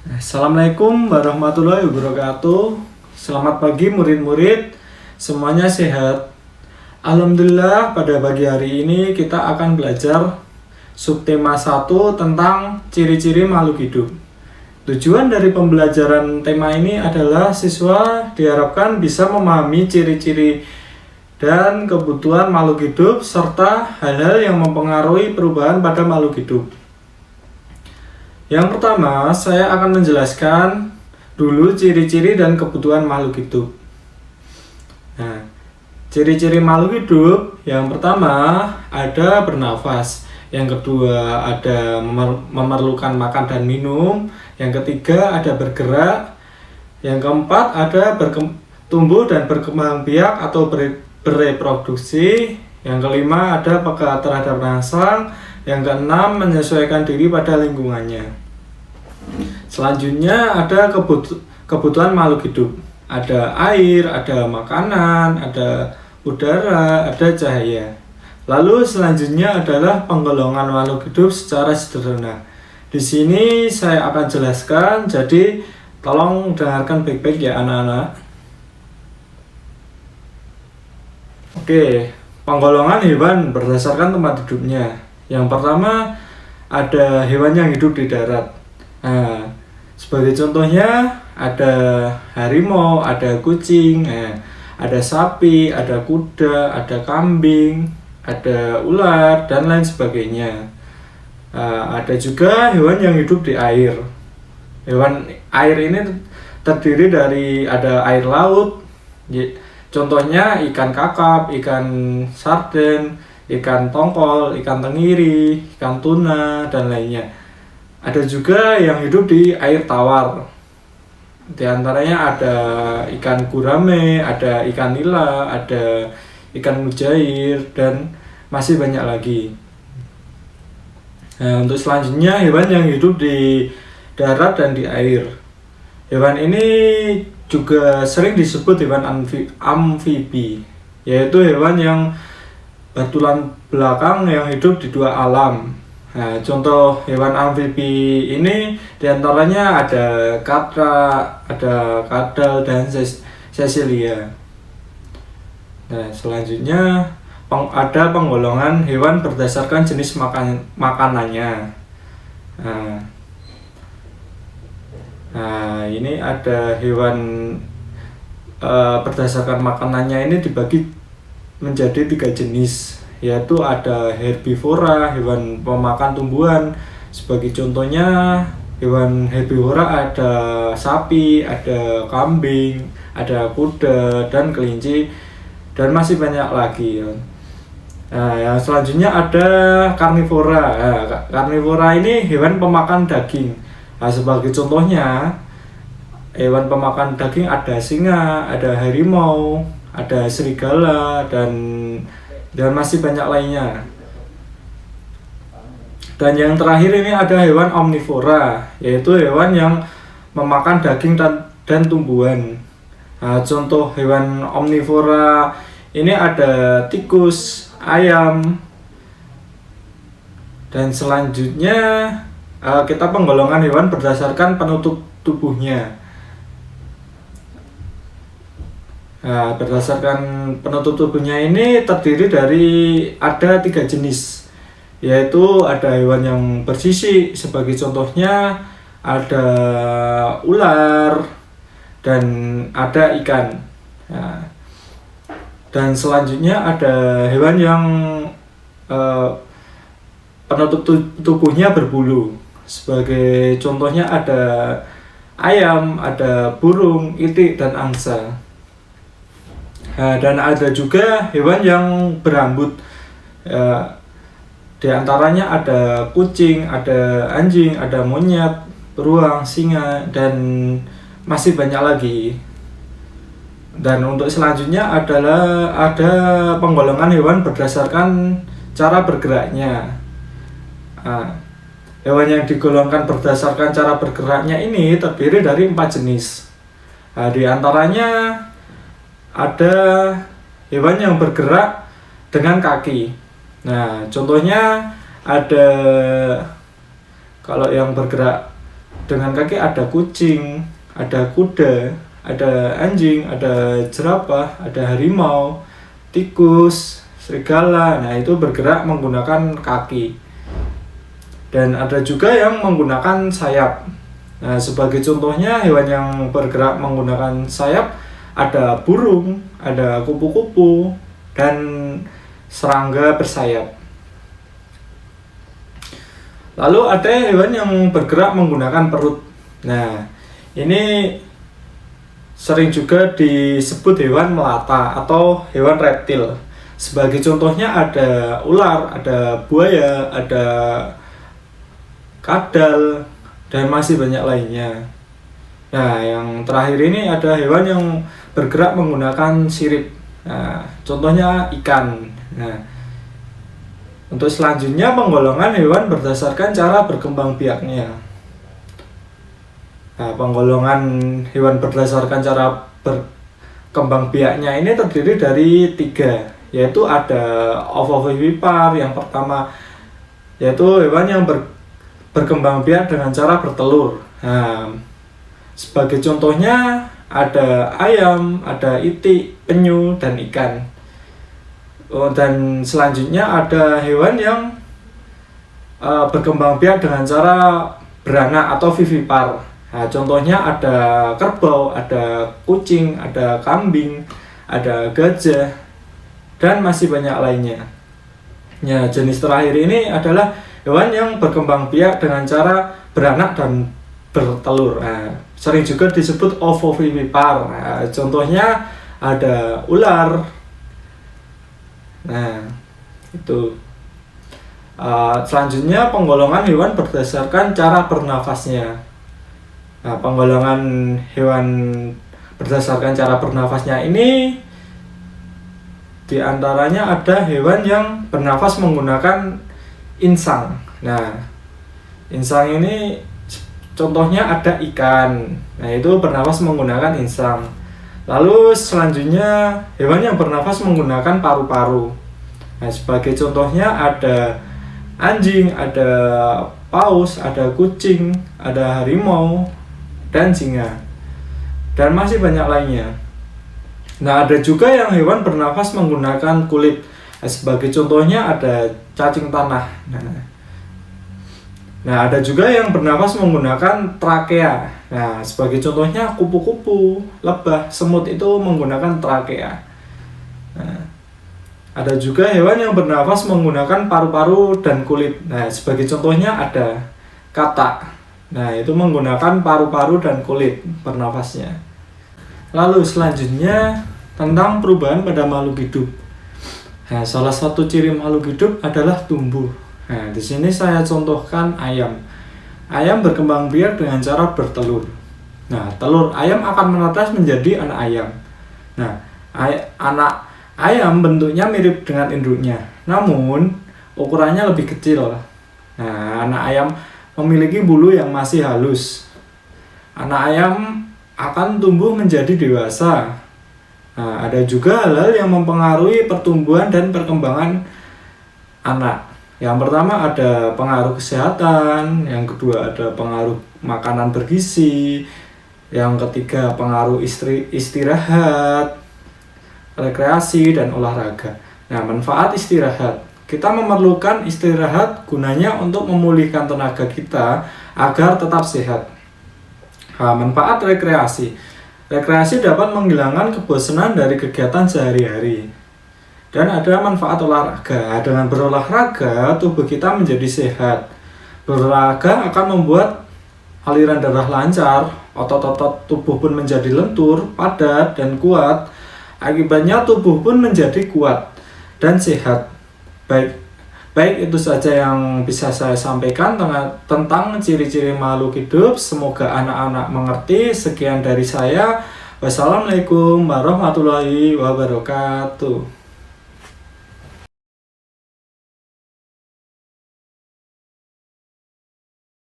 Assalamualaikum warahmatullahi wabarakatuh. Selamat pagi murid-murid, semuanya sehat. Alhamdulillah, pada pagi hari ini kita akan belajar subtema 1 tentang ciri-ciri makhluk hidup. Tujuan dari pembelajaran tema ini adalah siswa diharapkan bisa memahami ciri-ciri dan kebutuhan makhluk hidup serta hal-hal yang mempengaruhi perubahan pada makhluk hidup. Yang pertama, saya akan menjelaskan dulu ciri-ciri dan kebutuhan makhluk hidup. Nah, ciri-ciri makhluk hidup yang pertama ada bernafas, yang kedua ada memerlukan makan dan minum, yang ketiga ada bergerak, yang keempat ada tumbuh dan berkembang biak atau bereproduksi, yang kelima ada peka terhadap rangsang, yang keenam menyesuaikan diri pada lingkungannya. Selanjutnya ada kebutuhan makhluk hidup. Ada air, ada makanan, ada udara, ada cahaya. Lalu selanjutnya adalah penggolongan makhluk hidup secara sederhana. Di sini saya akan jelaskan, jadi tolong dengarkan baik-baik ya anak-anak. Oke, penggolongan hewan berdasarkan tempat hidupnya. Yang pertama ada hewan yang hidup di darat. Nah, sebagai contohnya ada harimau, ada kucing, ada sapi, ada kuda, ada kambing, ada ular, dan lain sebagainya. Ada juga hewan yang hidup di air. Hewan air ini terdiri dari ada air laut, contohnya ikan kakap, ikan sarden, ikan tongkol, ikan tenggiri, ikan tuna, dan lainnya. Ada juga yang hidup di air tawar. Di antaranya ada ikan gurame, ada ikan nila, ada ikan mujair, dan masih banyak lagi. Nah, untuk selanjutnya hewan yang hidup di darat dan di air. Hewan ini juga sering disebut hewan amfibi, yaitu hewan yang bertulang belakang yang hidup di dua alam. Nah, contoh hewan amfibi ini diantaranya ada katra, ada kadal, dan sesilia. Nah, selanjutnya ada penggolongan hewan berdasarkan jenis makanannya. Nah, ini ada hewan berdasarkan makanannya ini dibagi menjadi 3 jenis, yaitu ada herbivora, hewan pemakan tumbuhan. Sebagai contohnya hewan herbivora ada sapi, ada kambing, ada kuda, dan kelinci, dan masih banyak lagi. Nah, yang selanjutnya ada karnivora. Nah, karnivora ini hewan pemakan daging. Nah, sebagai contohnya hewan pemakan daging ada singa, ada harimau, ada serigala, dan masih banyak lainnya. Dan yang terakhir ini ada hewan omnivora, yaitu hewan yang memakan daging dan tumbuhan. Nah, contoh hewan omnivora ini ada tikus, ayam, dan selanjutnya kita penggolongan hewan berdasarkan penutup tubuhnya. Nah, berdasarkan penutup tubuhnya ini terdiri dari ada 3 jenis, yaitu ada hewan yang bersisik, sebagai contohnya ada ular, dan ada ikan. Nah, dan selanjutnya ada hewan yang penutup tubuhnya berbulu, sebagai contohnya ada ayam, ada burung, itik, dan angsa. Nah, dan ada juga hewan yang berambut. Di antaranya ada kucing, ada anjing, ada monyet, beruang, singa, dan masih banyak lagi. Dan untuk selanjutnya adalah ada penggolongan hewan berdasarkan cara bergeraknya. Nah, hewan yang digolongkan berdasarkan cara bergeraknya ini terdiri dari 4 jenis. Nah, di antaranya ada hewan yang bergerak dengan kaki. Nah, contohnya ada, kalau yang bergerak dengan kaki ada kucing, ada kuda, ada anjing, ada jerapah, ada harimau, tikus, serigala. Nah, itu bergerak menggunakan kaki. Dan ada juga yang menggunakan sayap. Nah, sebagai contohnya hewan yang bergerak menggunakan sayap ada burung, ada kupu-kupu, dan serangga bersayap. Lalu ada hewan yang bergerak menggunakan perut. Nah, ini sering juga disebut hewan melata atau hewan reptil. Sebagai contohnya ada ular, ada buaya, ada kadal, dan masih banyak lainnya. Nah, yang terakhir ini ada hewan yang bergerak menggunakan sirip. Nah, contohnya ikan. Nah, untuk selanjutnya penggolongan hewan berdasarkan cara berkembang biaknya. Nah, penggolongan hewan berdasarkan cara berkembang biaknya ini terdiri dari 3, yaitu ada ovovivipar yang pertama, yaitu hewan yang berkembang biak dengan cara bertelur. Nah, sebagai contohnya ada ayam, ada itik, penyu, dan ikan. Dan selanjutnya ada hewan yang berkembang biak dengan cara beranak atau vivipar. Nah, contohnya ada kerbau, ada kucing, ada kambing, ada gajah, dan masih banyak lainnya. Ya, jenis terakhir ini adalah hewan yang berkembang biak dengan cara beranak dan bertelur. Nah, sering juga disebut ovovivipar. Nah, contohnya ada ular. Nah, itu. Selanjutnya penggolongan hewan berdasarkan cara bernafasnya. Nah, penggolongan hewan berdasarkan cara bernafasnya ini diantaranya ada hewan yang bernafas menggunakan insang. Nah, insang ini contohnya ada ikan. Nah, itu bernafas menggunakan insang. Lalu selanjutnya hewan yang bernafas menggunakan paru-paru. Nah, sebagai contohnya ada anjing, ada paus, ada kucing, ada harimau, dan singa, dan masih banyak lainnya. Nah, ada juga yang hewan bernafas menggunakan kulit. Nah, sebagai contohnya ada cacing tanah. Nah, ada juga yang bernafas menggunakan trakea. Nah, sebagai contohnya kupu-kupu, lebah, semut itu menggunakan trakea. Nah, ada juga hewan yang bernafas menggunakan paru-paru dan kulit. Nah, sebagai contohnya ada katak. Nah, itu menggunakan paru-paru dan kulit bernafasnya. Lalu selanjutnya tentang perubahan pada makhluk hidup. Nah, salah satu ciri makhluk hidup adalah tumbuh. Nah, di sini saya contohkan ayam. Ayam berkembang biak dengan cara bertelur. Nah, telur ayam akan menetas menjadi anak ayam. Nah, anak ayam bentuknya mirip dengan induknya, namun ukurannya lebih kecil. Nah, anak ayam memiliki bulu yang masih halus. Anak ayam akan tumbuh menjadi dewasa. Nah, ada juga hal-hal yang mempengaruhi pertumbuhan dan perkembangan anak. Yang pertama ada pengaruh kesehatan, yang kedua ada pengaruh makanan bergizi, yang ketiga pengaruh istirahat, rekreasi, dan olahraga. Nah, manfaat istirahat. Kita memerlukan istirahat gunanya untuk memulihkan tenaga kita agar tetap sehat. Nah, manfaat rekreasi. Rekreasi dapat menghilangkan kebosanan dari kegiatan sehari-hari. Dan ada manfaat olahraga. Dengan berolahraga, tubuh kita menjadi sehat. Berolahraga akan membuat aliran darah lancar, otot-otot tubuh pun menjadi lentur, padat, dan kuat. Akibatnya tubuh pun menjadi kuat dan sehat. Baik itu saja yang bisa saya sampaikan tentang ciri-ciri makhluk hidup. Semoga anak-anak mengerti. Sekian dari saya. Wassalamualaikum warahmatullahi wabarakatuh.